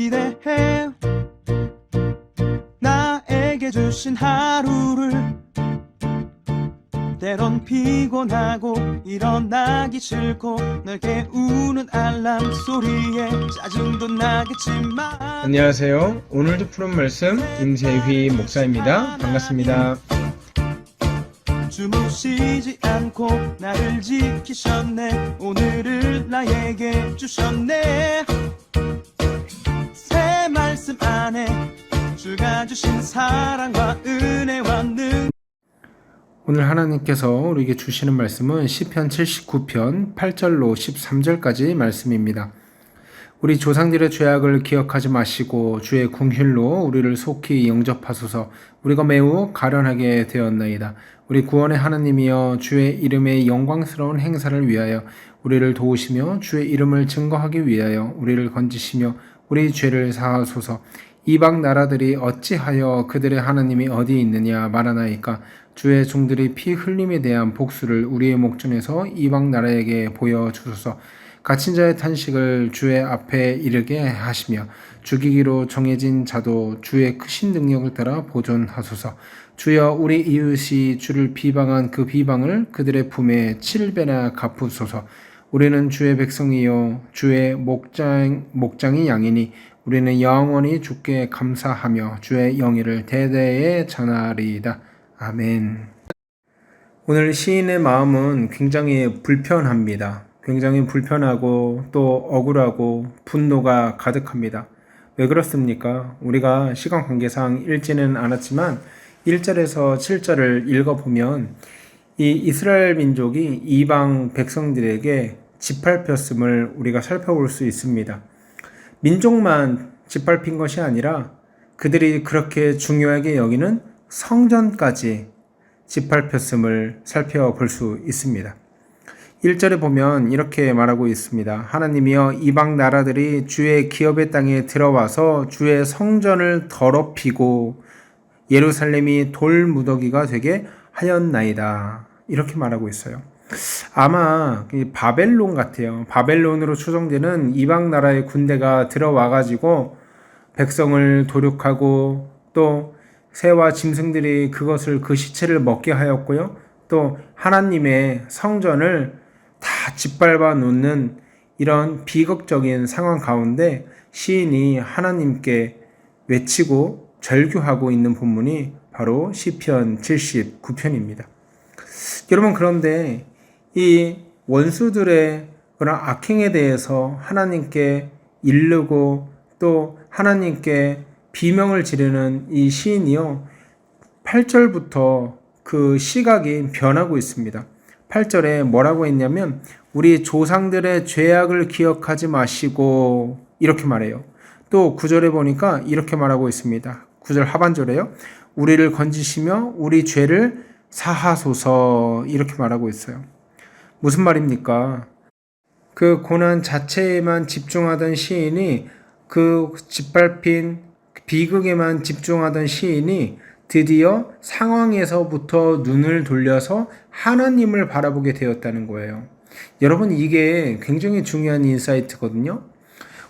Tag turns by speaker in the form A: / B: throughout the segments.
A: 기대해 나에게 주신 하루를. 때론 피곤하고 일어나기 싫고 널 깨우는 알람 소리에 짜증도 나겠지만.
B: 안녕하세요. 오늘도 푸른 말씀 임세휘 목사입니다. 반갑습니다.
A: 주무시지 않고 나를 지키셨네. 오늘을 나에게 주셨네. 새 말씀 안에 주가 주신 사랑과 은혜와 능.
B: 오늘 하나님께서 우리에게 주시는 말씀은 시편 79편 8절로 13절까지 말씀입니다. 우리 조상들의 죄악을 기억하지 마시고 주의 궁휼로 우리를 속히 영접하소서. 우리가 매우 가련하게 되었나이다. 우리 구원의 하나님이여, 주의 이름의 영광스러운 행사를 위하여 우리를 도우시며 주의 이름을 증거하기 위하여 우리를 건지시며 우리 죄를 사하소서. 이방 나라들이 어찌하여 그들의 하나님이 어디 있느냐 말하나이까. 주의 종들이 피 흘림에 대한 복수를 우리의 목전에서 이방 나라에게 보여주소서. 갇힌 자의 탄식을 주의 앞에 이르게 하시며 죽이기로 정해진 자도 주의 크신 능력을 따라 보존하소서. 주여, 우리 이웃이 주를 비방한 그 비방을 그들의 품에 7배나 갚으소서. 우리는 주의 백성이요 주의 목장이 양이니 우리는 영원히 주께 감사하며 주의 영예를 대대에 전하리이다. 아멘. 오늘 시인의 마음은 굉장히 불편합니다. 굉장히 불편하고 또 억울하고 분노가 가득합니다. 왜 그렇습니까? 우리가 시간 관계상 읽지는 않았지만 1절에서 7절을 읽어보면 이 이스라엘 민족이 이방 백성들에게 짓밟혔음을 우리가 살펴볼 수 있습니다. 민족만 짓밟힌 것이 아니라 그들이 그렇게 중요하게 여기는 성전까지 짓밟혔음을 살펴볼 수 있습니다. 1절에 보면 이렇게 말하고 있습니다. 하나님이여, 이방 나라들이 주의 기업의 땅에 들어와서 주의 성전을 더럽히고 예루살렘이 돌무더기가 되게 하였나이다. 이렇게 말하고 있어요. 아마 바벨론 같아요. 바벨론으로 추정되는 이방 나라의 군대가 들어와가지고 백성을 도륙하고 또 새와 짐승들이 그 시체를 먹게 하였고요. 또 하나님의 성전을 다 짓밟아 놓는 이런 비극적인 상황 가운데 시인이 하나님께 외치고 절규하고 있는 본문이 바로 시편 79편입니다. 여러분, 그런데 이 원수들의 그런 악행에 대해서 하나님께 이르고 또 하나님께 비명을 지르는 이 시인이요, 8절부터 그 시각이 변하고 있습니다. 8절에 뭐라고 했냐면 우리 조상들의 죄악을 기억하지 마시고 이렇게 말해요. 또 9절에 보니까 이렇게 말하고 있습니다. 9절 하반절에요. 우리를 건지시며 우리 죄를 사하소서 이렇게 말하고 있어요. 무슨 말입니까? 그 고난 자체에만 집중하던 시인이, 그 짓밟힌 비극에만 집중하던 시인이 드디어 상황에서부터 눈을 돌려서 하나님을 바라보게 되었다는 거예요. 여러분, 이게 굉장히 중요한 인사이트거든요.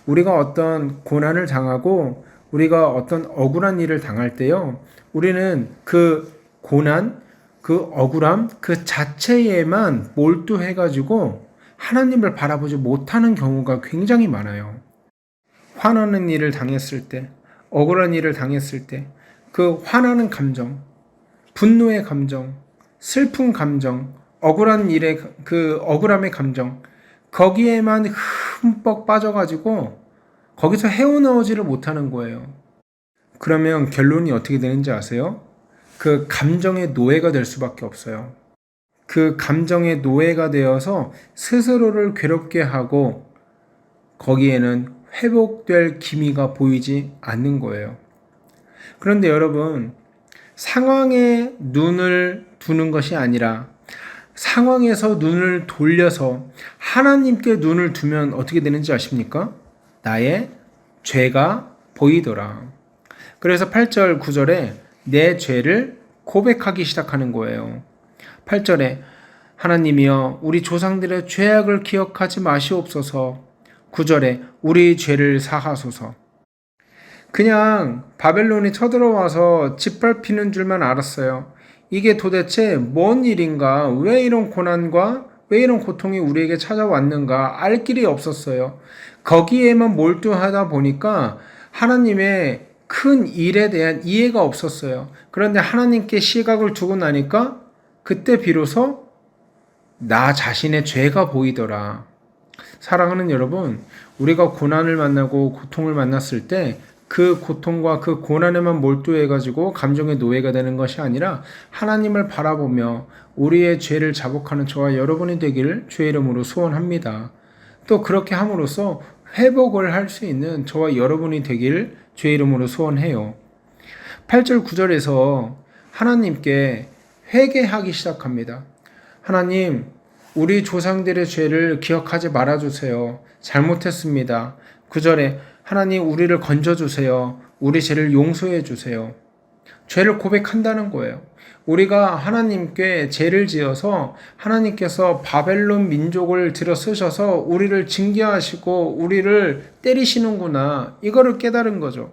B: 우리가 어떤 고난을 당하고 우리가 어떤 억울한 일을 당할 때요, 우리는 그 고난, 그 억울함, 그 자체에만 몰두해가지고 하나님을 바라보지 못하는 경우가 굉장히 많아요. 화나는 일을 당했을 때, 억울한 일을 당했을 때, 그 화나는 감정, 분노의 감정, 슬픈 감정, 억울한 일의 그 억울함의 감정, 거기에만 흠뻑 빠져가지고 거기서 헤어나오지를 못하는 거예요. 그러면 결론이 어떻게 되는지 아세요? 그 감정의 노예가 될 수밖에 없어요. 그 감정의 노예가 되어서 스스로를 괴롭게 하고 거기에는 회복될 기미가 보이지 않는 거예요. 그런데 여러분, 상황에 눈을 두는 것이 아니라 상황에서 눈을 돌려서 하나님께 눈을 두면 어떻게 되는지 아십니까? 나의 죄가 보이더라. 그래서 8절, 9절에 내 죄를 고백하기 시작하는 거예요. 8절에 하나님이여, 우리 조상들의 죄악을 기억하지 마시옵소서. 9절에 우리 죄를 사하소서. 그냥 바벨론이 쳐들어와서 짓밟히는 줄만 알았어요. 이게 도대체 뭔 일인가? 왜 이런 고난과 왜 이런 고통이 우리에게 찾아왔는가? 알 길이 없었어요. 거기에만 몰두하다 보니까 하나님의 큰 일에 대한 이해가 없었어요. 그런데 하나님께 시각을 두고 나니까 그때 비로소 나 자신의 죄가 보이더라. 사랑하는 여러분, 우리가 고난을 만나고 고통을 만났을 때 그 고통과 그 고난에만 몰두해가지고 감정의 노예가 되는 것이 아니라 하나님을 바라보며 우리의 죄를 자복하는 저와 여러분이 되기를 주의 이름으로 소원합니다. 또 그렇게 함으로써 회복을 할 수 있는 저와 여러분이 되기를 주의 이름으로 소원해요. 8절 9절에서 하나님께 회개하기 시작합니다. 하나님, 우리 조상들의 죄를 기억하지 말아주세요. 잘못했습니다. 9절에 하나님 우리를 건져주세요. 우리 죄를 용서해 주세요. 죄를 고백한다는 거예요. 우리가 하나님께 죄를 지어서 하나님께서 바벨론 민족을 들여 쓰셔서 우리를 징계하시고 우리를 때리시는구나. 이거를 깨달은 거죠.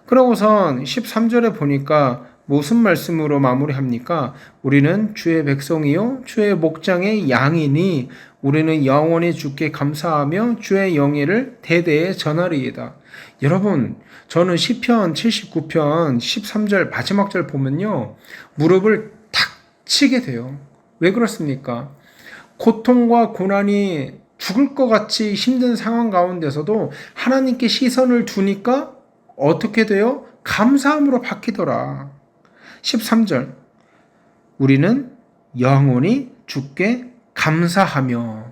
B: 그러고선 13절에 보니까 무슨 말씀으로 마무리합니까? 우리는 주의 백성이요 주의 목장의 양이니 우리는 영원히 주께 감사하며 주의 영예를 대대에 전하리이다. 여러분, 저는 시편 79편 13절 마지막 절 보면요, 무릎을 탁 치게 돼요. 왜 그렇습니까? 고통과 고난이 죽을 것 같이 힘든 상황 가운데서도 하나님께 시선을 두니까 어떻게 돼요? 감사함으로 바뀌더라. 13절, 우리는 영원히 주께 감사하며.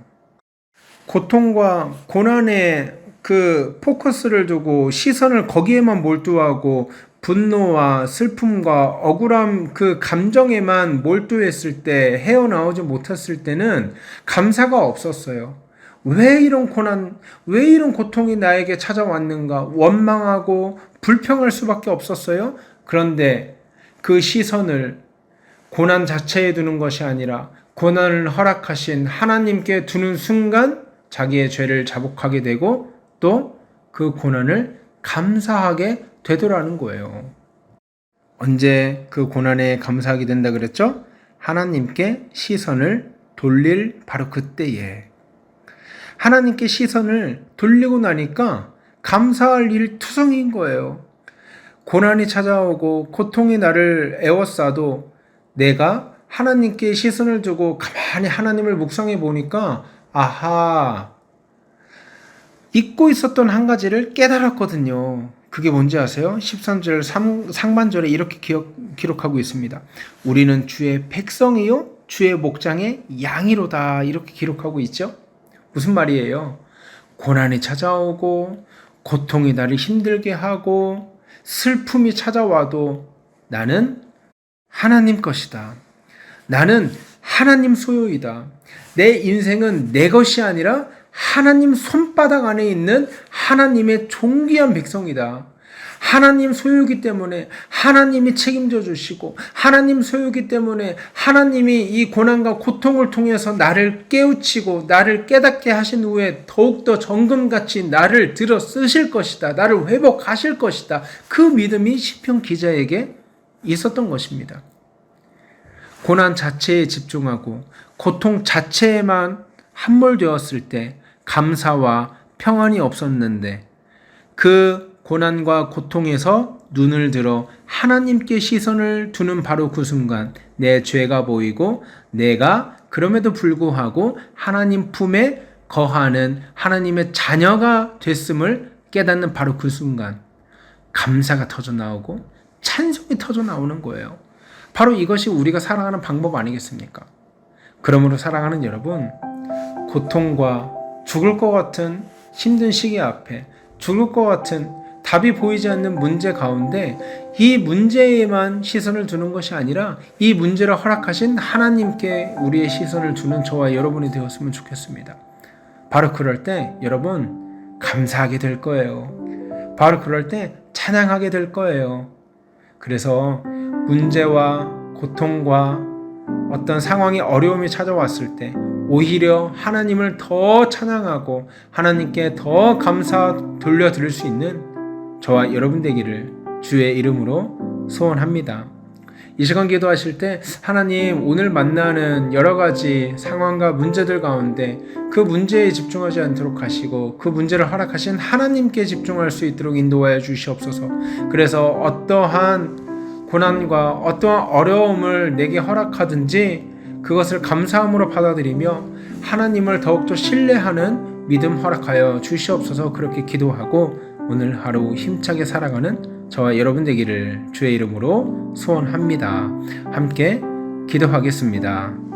B: 고통과 고난의 그 포커스를 두고 시선을 거기에만 몰두하고 분노와 슬픔과 억울함 그 감정에만 몰두했을 때, 헤어나오지 못했을 때는 감사가 없었어요. 왜 이런 고난, 왜 이런 고통이 나에게 찾아왔는가 원망하고 불평할 수밖에 없었어요. 그런데 그 시선을 고난 자체에 두는 것이 아니라 고난을 허락하신 하나님께 두는 순간 자기의 죄를 자복하게 되고 또 그 고난을 감사하게 되더라는 거예요. 언제 그 고난에 감사하게 된다 그랬죠? 하나님께 시선을 돌릴 바로 그때에. 하나님께 시선을 돌리고 나니까 감사할 일 투성인 거예요. 고난이 찾아오고 고통이 나를 에워싸도 내가 하나님께 시선을 두고 가만히 하나님을 묵상해 보니까 아하, 잊고 있었던 한 가지를 깨달았거든요. 그게 뭔지 아세요? 13절 상반절에 이렇게 기록하고 있습니다. 우리는 주의 백성이요 주의 목장의 양이로다. 이렇게 기록하고 있죠. 무슨 말이에요? 고난이 찾아오고 고통이 나를 힘들게 하고 슬픔이 찾아와도 나는 하나님 것이다. 나는 하나님 소유이다. 내 인생은 내 것이 아니라 하나님 손바닥 안에 있는 하나님의 존귀한 백성이다. 하나님 소유이기 때문에 하나님이 책임져 주시고 하나님 소유이기 때문에 하나님이 이 고난과 고통을 통해서 나를 깨우치고 나를 깨닫게 하신 후에 더욱더 정금같이 나를 들어 쓰실 것이다. 나를 회복하실 것이다. 그 믿음이 시편 기자에게 있었던 것입니다. 고난 자체에 집중하고 고통 자체에만 함몰되었을 때 감사와 평안이 없었는데 그 고난과 고통에서 눈을 들어 하나님께 시선을 두는 바로 그 순간 내 죄가 보이고 내가 그럼에도 불구하고 하나님 품에 거하는 하나님의 자녀가 됐음을 깨닫는 바로 그 순간 감사가 터져 나오고 찬송이 터져 나오는 거예요. 바로 이것이 우리가 살아가는 방법 아니겠습니까? 그러므로 사랑하는 여러분, 고통과 죽을 것 같은 힘든 시기 앞에 죽을 것 같은 답이 보이지 않는 문제 가운데 이 문제에만 시선을 두는 것이 아니라 이 문제를 허락하신 하나님께 우리의 시선을 두는 저와 여러분이 되었으면 좋겠습니다. 바로 그럴 때 여러분 감사하게 될 거예요. 바로 그럴 때 찬양하게 될 거예요. 그래서 문제와 고통과 어떤 상황이 어려움이 찾아왔을 때 오히려 하나님을 더 찬양하고 하나님께 더 감사 돌려드릴 수 있는 저와 여러분 되기를 주의 이름으로 소원합니다. 이 시간 기도하실 때 하나님, 오늘 만나는 여러 가지 상황과 문제들 가운데 그 문제에 집중하지 않도록 하시고 그 문제를 허락하신 하나님께 집중할 수 있도록 인도하여 주시옵소서. 그래서 어떠한 고난과 어떠한 어려움을 내게 허락하든지 그것을 감사함으로 받아들이며 하나님을 더욱더 신뢰하는 믿음 허락하여 주시옵소서. 그렇게 기도하고 오늘 하루 힘차게 살아가는 저와 여러분 되기를 주의 이름으로 소원합니다. 함께 기도하겠습니다.